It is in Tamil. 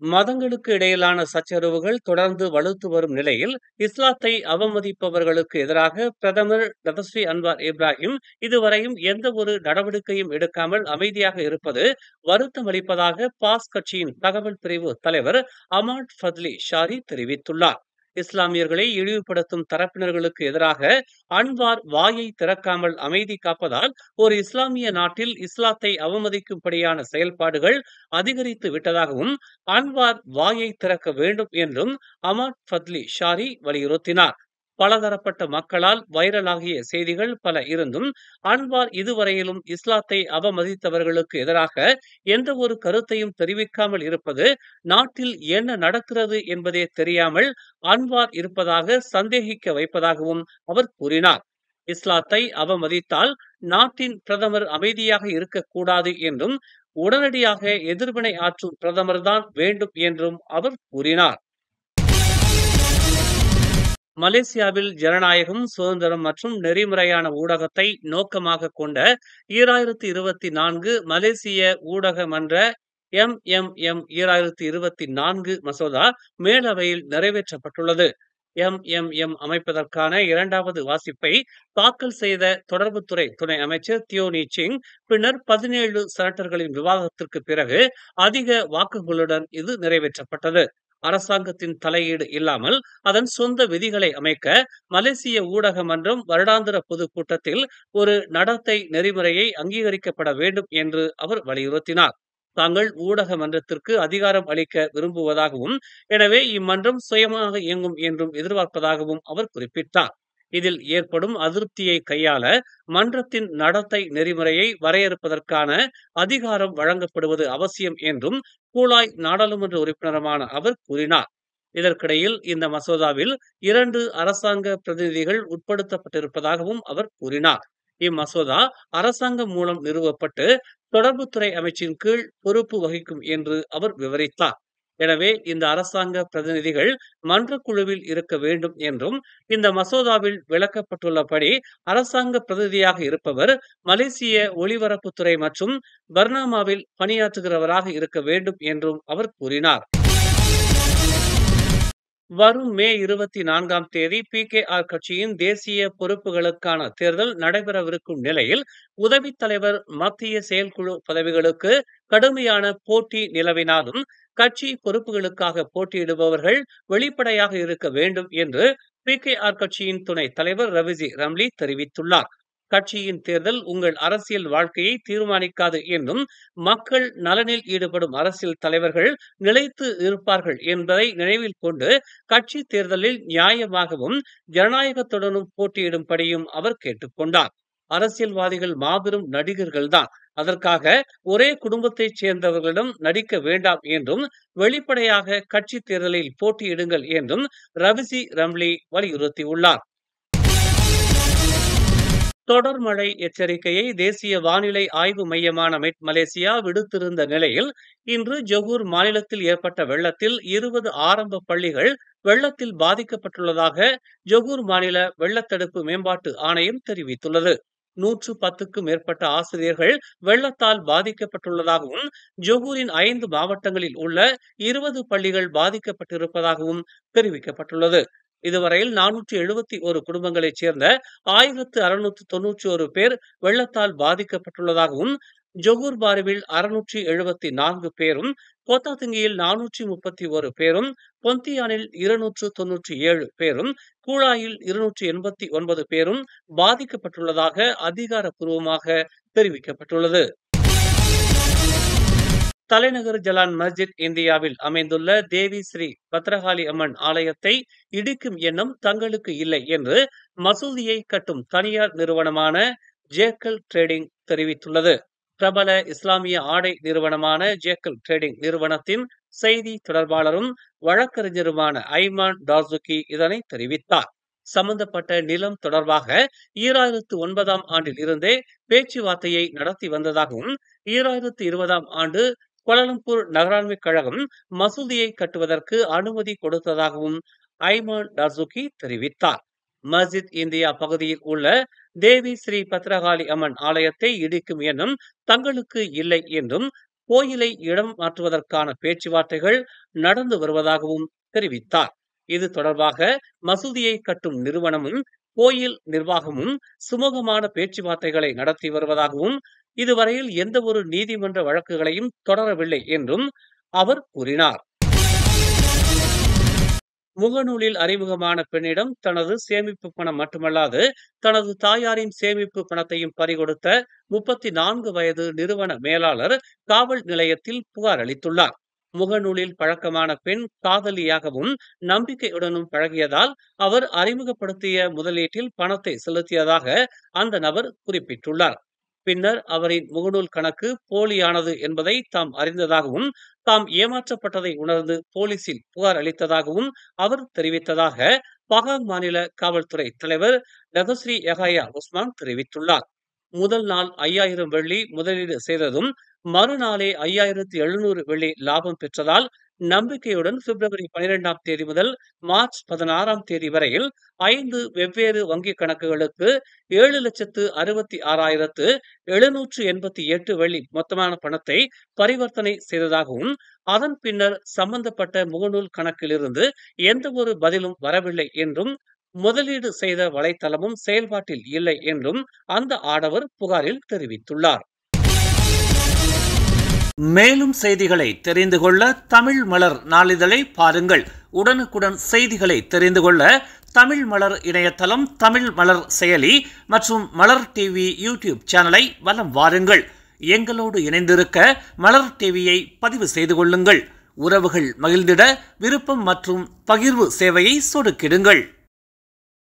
மதங்களுக்கு இடையிலான சச்சரவுகள் தொடர்ந்து வலுத்து வரும் நிலையில், இஸ்லாத்தை அவமதிப்பவர்களுக்கு எதிராக பிரதமர் டதஸ்ரீ அன்வார் இப்ராஹிம் இதுவரையும் எந்த ஒரு நடவடிக்கையும் எடுக்காமல் அமைதியாக இருப்பது வருத்தம் அளிப்பதாக பாஸ் கட்சியின் தகவல் பிரிவு தலைவர் அமாட் ஃபத்லி ஷாரி தெரிவித்துள்ளார். இஸ்லாமியர்களை இழிவுபடுத்தும் தரப்பினர்களுக்கு எதிராக அன்வார் வாயை திறக்காமல் அமைதி காப்பதால் ஒரு இஸ்லாமிய நாட்டில் இஸ்லாத்தை அவமதிக்கும்படியான செயல்பாடுகள் அதிகரித்து விட்டதாகவும் அன்வார் வாயை திறக்க வேண்டும் என்றும் அமாட் ஃபத்லி ஷாரி வலியுறுத்தினார். பலதரப்பட்ட மக்களால் வைரலாகிய செய்திகள் பல இருந்தும் அன்வார் இதுவரையிலும் இஸ்லாத்தை அவமதித்தவர்களுக்கு எதிராக எந்த ஒரு கருத்தையும் தெரிவிக்காமல் இருப்பது நாட்டில் என்ன நடக்கிறது என்பதே தெரியாமல் அன்வார் இருப்பதாக சந்தேகிக்க வைப்பதாகவும் அவர் கூறினார். இஸ்லாத்தை அவமதித்தால் நாட்டின் பிரதமர் அமைதியாக இருக்கக்கூடாது என்றும் உடனடியாக எதிர்வினை ஆற்றும் பிரதமர்தான் வேண்டும் என்றும் அவர் கூறினார். மலேசியாவில் ஜனநாயகம், சுதந்திரம் மற்றும் நெறிமுறையான ஊடகத்தை நோக்கமாக கொண்ட 2024 மலேசிய ஊடக மன்ற MMM 2024 மசோதா மேலவையில் நிறைவேற்றப்பட்டுள்ளது. MMM அமைப்பதற்கான இரண்டாவது வாசிப்பை தாக்கல் செய்த தொடர்புத்துறை துணை அமைச்சர் தியோனி சிங் பின்னர் 17 செனட்டர்களின் விவாதத்திற்கு பிறகு அதிக வாக்குகளுடன் இது நிறைவேற்றப்பட்டது. அரசாங்கத்தின் தலையீடு இல்லாமல் அதன் சொந்த விதிகளை அமைக்க மலேசிய ஊடக மன்றம் வருடாந்திர பொதுக்கூட்டத்தில் ஒரு நடத்தை நெறிமுறையை அங்கீகரிக்கப்பட வேண்டும் என்று அவர் வலியுறுத்தினார். தாங்கள் ஊடக மன்றத்திற்கு அதிகாரம் அளிக்க விரும்புவதாகவும், எனவே இம்மன்றம் சுயமாக இயங்கும் என்றும் எதிர்பார்ப்பதாகவும் அவர் குறிப்பிட்டார். இதில் ஏற்படும் அதிருப்தியை கையாள மன்றத்தின் நடத்தை நெறிமுறையை வரையறுப்பதற்கான அதிகாரம் வழங்கப்படுவது அவசியம் என்றும் கூலாய் நாடாளுமன்ற உறுப்பினருமான அவர் கூறினார். இதற்கிடையில் இந்த மசோதாவில் 2 அரசாங்க பிரதிநிதிகள் உட்படுத்தப்பட்டிருப்பதாகவும் அவர் கூறினார். இம்மசோதா அரசாங்கம் மூலம் நிறுவப்பட்டு தொடர்புத்துறை அமைச்சின் கீழ் பொறுப்பு வகிக்கும் என்று அவர் விவரித்தார். எனவே இந்த அரசாங்க பிரதிநிதிகள் மன்ற குழுவில் இருக்க வேண்டும் என்றும், இந்த மசோதாவில் விளக்கப்பட்டுள்ளபடி அரசாங்க பிரதிநிதியாக இருப்பவர் மலேசிய ஒலிபரப்புத்துறை மற்றும் பர்னாமாவில் பணியாற்றுகிறவராக இருக்க வேண்டும் என்றும் அவர் கூறினார். வரும் மே 24ஆம் தேதி PKR கட்சியின் தேசிய பொறுப்புகளுக்கான தேர்தல் நடைபெறவிருக்கும் நிலையில், உதவித் தலைவர், மத்திய செயற்குழு பதவிகளுக்கு கடுமையான போட்டி நிலவினாலும் கட்சி பொறுப்புகளுக்காக போட்டியிடுபவர்கள் வெளிப்படையாக இருக்க வேண்டும் என்று PKR கட்சியின் துணை தலைவர் ரவிஜி ரம்லி தெரிவித்துள்ளார். கட்சியின் தேர்தல் உங்கள் அரசியல் வாழ்க்கையை தீர்மானிக்காது என்றும், மக்கள் நலனில் ஈடுபடும் அரசியல் தலைவர்கள் நிலைத்து இருப்பார்கள் என்பதை நினைவில் கொண்டு கட்சி தேர்தலில் நியாயமாகவும் ஜனநாயகத்துடனும் போட்டியிடும்படியும் அவர் கேட்டுக்கொண்டார். அரசியல்வாதிகள் மாபெரும் நடிகர்கள்தான், அதற்காக ஒரே குடும்பத்தைச் சேர்ந்தவர்களிடம் நடிக்க வேண்டாம் என்றும், வெளிப்படையாக கட்சி தேர்தலில் போட்டியிடுங்கள் என்றும் ரவிஜி ரம்லி வலியுறுத்தியுள்ளார். தொடர் மழை எச்சரிக்கையை தேசிய வானிலை ஆய்வு மையமான மெட் மலேசியா விடுத்திருந்த நிலையில், இன்று ஜொகூர் மாநிலத்தில் ஏற்பட்ட வெள்ளத்தில் 20 ஆரம்ப பள்ளிகள் வெள்ளத்தில் பாதிக்கப்பட்டுள்ளதாக ஜொகூர் மாநில வெள்ளத்தடுப்பு மேம்பாட்டு ஆணையம் தெரிவித்துள்ளது. 110க்கும் மேற்பட்ட ஆசிரியர்கள் வெள்ளத்தால் பாதிக்கப்பட்டுள்ளதாகவும், ஜொகூரின் 5 மாவட்டங்களில் உள்ள 20 பள்ளிகள் பாதிக்கப்பட்டிருப்பதாகவும் தெரிவிக்கப்பட்டுள்ளது. இதுவரையில் 471 குடும்பங்களைச் சேர்ந்த 1691 பேர் வெள்ளத்தால் பாதிக்கப்பட்டுள்ளதாகவும், ஜொகூர் பாருவில் 674 பேரும், கோத்தாத்திங்கியில் 431 பேரும், பொந்தியானில் 297 பேரும், கூலாயில் 289 பேரும் பாதிக்கப்பட்டுள்ளதாக அதிகாரப்பூர்வமாக தெரிவிக்கப்பட்டுள்ளது. தலைநகர் ஜலான் மஸ்ஜித் இந்தியாவில் அமைந்துள்ள தேவி ஸ்ரீ பத்ரகாளி அம்மன் ஆலயத்தை இடிக்கும் எண்ணம் தங்களுக்கு இல்லை என்று மசூதியை கட்டும் தனியார் நிறுவனமான ஜேக்கல் ட்ரேடிங் தெரிவித்துள்ளது. பிரபல இஸ்லாமிய ஆடை நிறுவனமான ஜேக்கல் ட்ரேடிங் நிறுவனத்தின் செய்தி தொடர்பாளரும் வழக்கறிஞருமான ஐமான் டார்சுகி இதனை தெரிவித்தார். சம்பந்தப்பட்ட நிலம் தொடர்பாக 2009ஆம் ஆண்டில் இருந்தே பேச்சுவார்த்தையை நடத்தி வந்ததாகவும், 2020ஆம் ஆண்டு கோலாலம்பூர் நகராண்மை கழகம் மசூதியை கட்டுவதற்கு அனுமதி கொடுத்ததாகவும் ஐமான் டார்சுகி தெரிவித்தார். மஸ்ஜித் இந்தியா பகுதியில் உள்ள தேவி ஸ்ரீ பத்ரகாளி அம்மன் ஆலயத்தை இடிக்கும் எண்ணம் தங்களுக்கு இல்லை என்றும், கோயிலை இடம் மாற்றுவதற்கான பேச்சுவார்த்தைகள் நடந்து வருவதாகவும் தெரிவித்தார். இது தொடர்பாக மசூதியை கட்டும் நிறுவனமும் கோயில் நிர்வாகமும் சுமூகமான பேச்சுவார்த்தைகளை நடத்தி வருவதாகவும், இதுவரையில் எந்த ஒரு நீதிமன்ற வழக்குகளையும் தொடரவில்லை என்றும் அவர் கூறினார். முகநூலில் அறிமுகமான பெண்ணிடம் தனது சேமிப்பு பணம் மட்டுமல்லாது தனது தாயாரின் சேமிப்பு பணத்தையும் பறிகொடுத்த 34 வயது நிறுவன மேலாளர் காவல் நிலையத்தில் புகார் அளித்துள்ளார். முகநூலில் பழக்கமான பெண் காதலியாகவும் நம்பிக்கையுடனும் பழகியதால் அவர் அறிமுகப்படுத்திய முதலீட்டில் பணத்தை செலுத்தியதாக அந்த நபர் குறிப்பிட்டுள்ளார். பின்னர் அவரின் முகநூல் கணக்கு போலியானது என்பதை தாம் அறிந்ததாகவும், தாம் ஏமாற்றப்பட்டதை உணர்ந்து போலீசில் புகார் அளித்ததாகவும் அவர் தெரிவித்ததாக பகாங் மாநில காவல்துறை தலைவர் லதஸ்ரீ யஹயா உஸ்மான் தெரிவித்துள்ளார். முதல் நாள் 5000 வெள்ளி முதலீடு செய்ததும் மறுநாளே 5700 வெள்ளி லாபம் பெற்றதால் நம்பிக்கையுடன் பிப்ரவரி 12ஆம் தேதி முதல் மார்ச் 16ஆம் தேதி வரையில் 5 வெவ்வேறு வங்கிக் கணக்குகளுக்கு 7,66,788 வெள்ளி மொத்தமான பணத்தை பரிவர்த்தனை செய்ததாகவும், அதன் பின்னர் சம்பந்தப்பட்ட முகநூல் கணக்கிலிருந்து எந்த ஒரு பதிலும் வரவில்லை என்றும், முதலீடு செய்த வலைத்தளமும் செயல்பாட்டில் இல்லை என்றும் அந்த ஆடவர் புகாரில் தெரிவித்துள்ளார். மேலும் செய்திகளை தெரிந்து கொள்ள தமிழ் மலர் நாளிதழை பாருங்கள். உடனுக்குடன் செய்திகளை தெரிந்து கொள்ள தமிழ் மலர் இணையதளம், தமிழ் மலர் செயலி மற்றும் மலர் டிவி யூடியூப் சேனலை வலம் வாருங்கள். எங்களோடு இணைந்திருக்க மலர் டிவியை பதிவு செய்து கொள்ளுங்கள். உறவுகள் மகிழ்ந்திட விருப்பம் மற்றும் பகிர்வு சேவையை சொடுக்கிடுங்கள்.